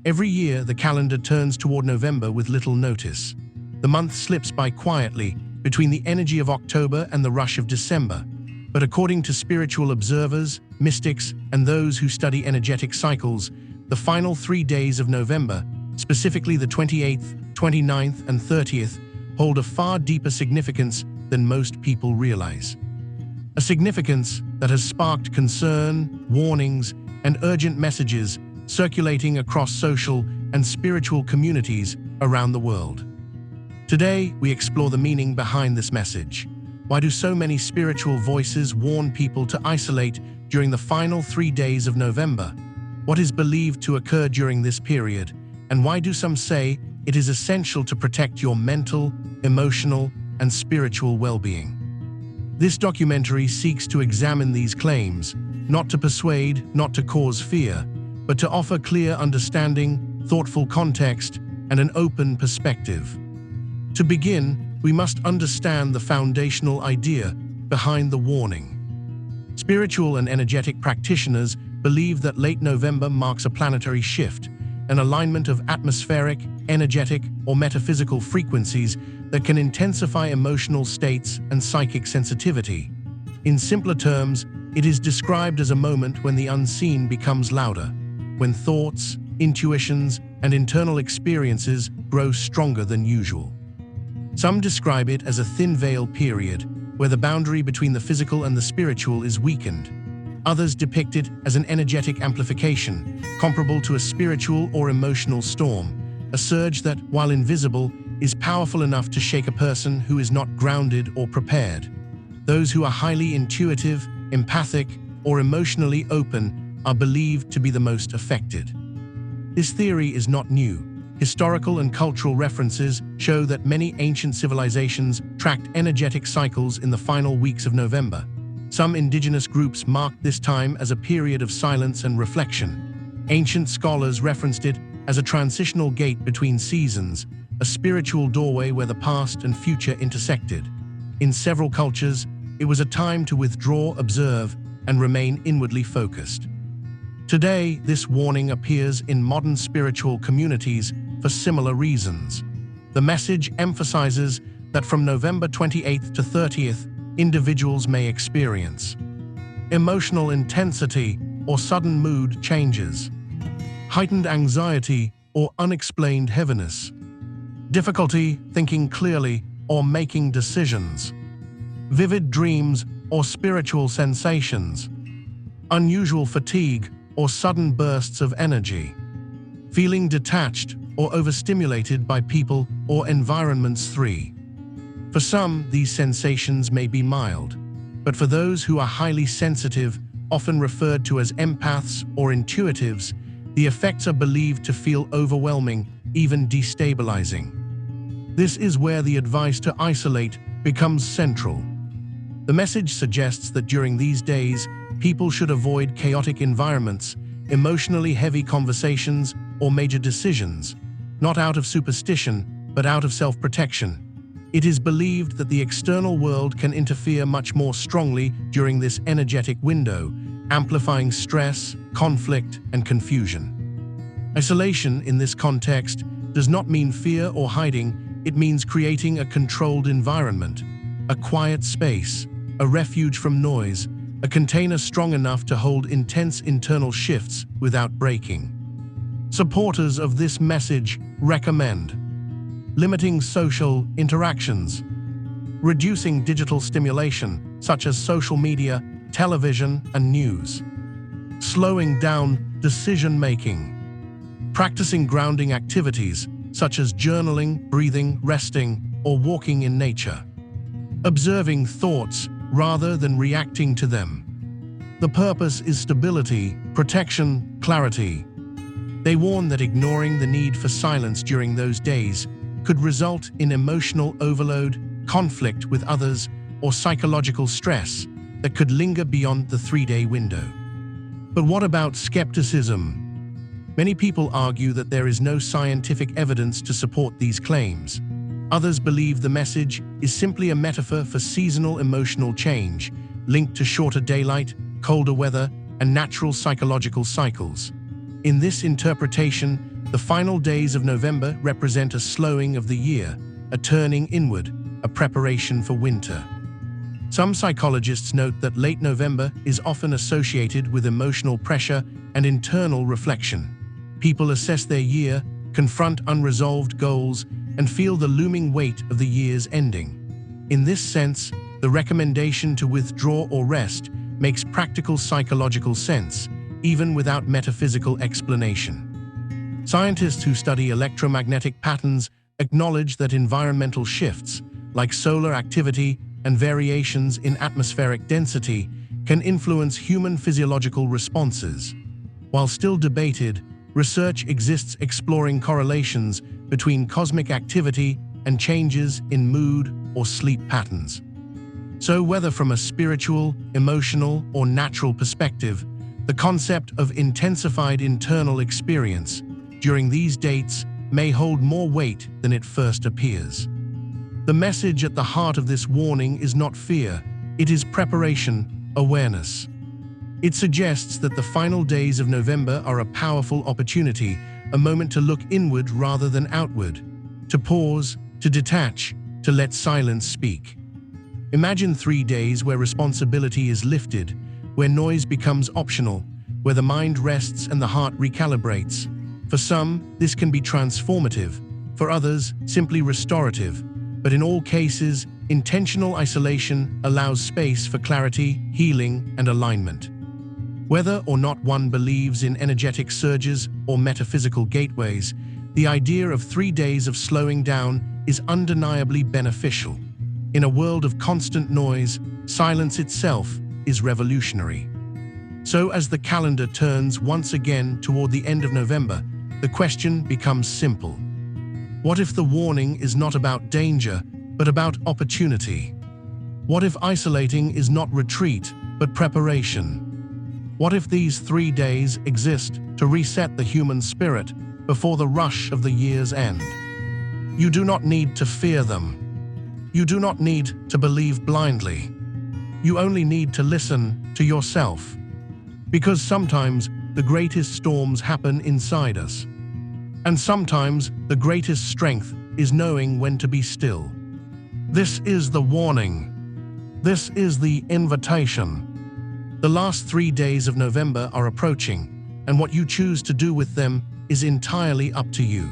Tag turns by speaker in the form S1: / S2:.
S1: Every year, the calendar turns toward November with little notice. The month slips by quietly between the energy of October and the rush of December. But according to spiritual observers, mystics, and those who study energetic cycles, the final 3 days of November, specifically the 28th, 29th, and 30th, hold a far deeper significance than most people realize. A significance that has sparked concern, warnings, and urgent messages circulating across social and spiritual communities around the world. Today, we explore the meaning behind this message. Why do so many spiritual voices warn people to isolate during the final 3 days of November? What is believed to occur during this period? And why do some say it is essential to protect your mental, emotional, and spiritual well-being? This documentary seeks to examine these claims, not to persuade, not to cause fear, but to offer clear understanding, thoughtful context, and an open perspective. To begin, we must understand the foundational idea behind the warning. Spiritual and energetic practitioners believe that late November marks a planetary shift, an alignment of atmospheric, energetic, or metaphysical frequencies that can intensify emotional states and psychic sensitivity. In simpler terms, it is described as a moment when the unseen becomes louder, when thoughts, intuitions, and internal experiences grow stronger than usual. Some describe it as a thin veil period, where the boundary between the physical and the spiritual is weakened. Others depict it as an energetic amplification, comparable to a spiritual or emotional storm, a surge that, while invisible, is powerful enough to shake a person who is not grounded or prepared. Those who are highly intuitive, empathic, or emotionally open are believed to be the most affected. This theory is not new. Historical and cultural references show that many ancient civilizations tracked energetic cycles in the final weeks of November. Some indigenous groups marked this time as a period of silence and reflection. Ancient scholars referenced it as a transitional gate between seasons, a spiritual doorway where the past and future intersected. In several cultures, it was a time to withdraw, observe, and remain inwardly focused. Today, this warning appears in modern spiritual communities for similar reasons. The message emphasizes that from November 28th to 30th, individuals may experience emotional intensity or sudden mood changes, heightened anxiety or unexplained heaviness, difficulty thinking clearly or making decisions, vivid dreams or spiritual sensations, unusual fatigue or sudden bursts of energy, feeling detached or overstimulated by people or environments. 3. For some, these sensations may be mild, but for those who are highly sensitive, often referred to as empaths or intuitives, the effects are believed to feel overwhelming, even destabilizing. This is where the advice to isolate becomes central. The message suggests that during these days, people should avoid chaotic environments, emotionally heavy conversations, or major decisions, not out of superstition, but out of self-protection. It is believed that the external world can interfere much more strongly during this energetic window, amplifying stress, conflict, and confusion. Isolation in this context does not mean fear or hiding, it means creating a controlled environment, a quiet space, a refuge from noise, a container strong enough to hold intense internal shifts without breaking. Supporters of this message recommend limiting social interactions, reducing digital stimulation such as social media, television, and news, slowing down decision-making, practicing grounding activities such as journaling, breathing, resting, or walking in nature, observing thoughts rather than reacting to them. The purpose is stability, protection, clarity. They warn that ignoring the need for silence during those days could result in emotional overload, conflict with others, or psychological stress that could linger beyond the 3-day window. But what about skepticism? Many people argue that there is no scientific evidence to support these claims. Others believe the message is simply a metaphor for seasonal emotional change, linked to shorter daylight, colder weather, and natural psychological cycles. In this interpretation, The final days of November represent a slowing of the year, a turning inward, a preparation for winter. Some psychologists note that late November is often associated with emotional pressure and internal reflection. People assess their year, confront unresolved goals, and feel the looming weight of the year's ending. In this sense, the recommendation to withdraw or rest makes practical psychological sense, even without metaphysical explanation. Scientists who study electromagnetic patterns acknowledge that environmental shifts, like solar activity and variations in atmospheric density, can influence human physiological responses. While still debated, research exists exploring correlations between cosmic activity and changes in mood or sleep patterns. So whether from a spiritual, emotional, or natural perspective, the concept of intensified internal experience during these dates may hold more weight than it first appears. The message at the heart of this warning is not fear, it is preparation, awareness. It suggests that the final days of November are a powerful opportunity, a moment to look inward rather than outward, to pause, to detach, to let silence speak. Imagine 3 days where responsibility is lifted, where noise becomes optional, where the mind rests and the heart recalibrates. For some, this can be transformative, for others, simply restorative. But in all cases, intentional isolation allows space for clarity, healing, and alignment. Whether or not one believes in energetic surges or metaphysical gateways, the idea of 3 days of slowing down is undeniably beneficial. In a world of constant noise, silence itself is revolutionary. So as the calendar turns once again toward the end of November, the question becomes simple. What if the warning is not about danger, but about opportunity? What if isolating is not retreat, but preparation? What if these 3 days exist to reset the human spirit before the rush of the year's end? You do not need to fear them. You do not need to believe blindly. You only need to listen to yourself. Because sometimes the greatest storms happen inside us. And sometimes the greatest strength is knowing when to be still. This is the warning. This is the invitation. The last 3 days of November are approaching, and what you choose to do with them is entirely up to you.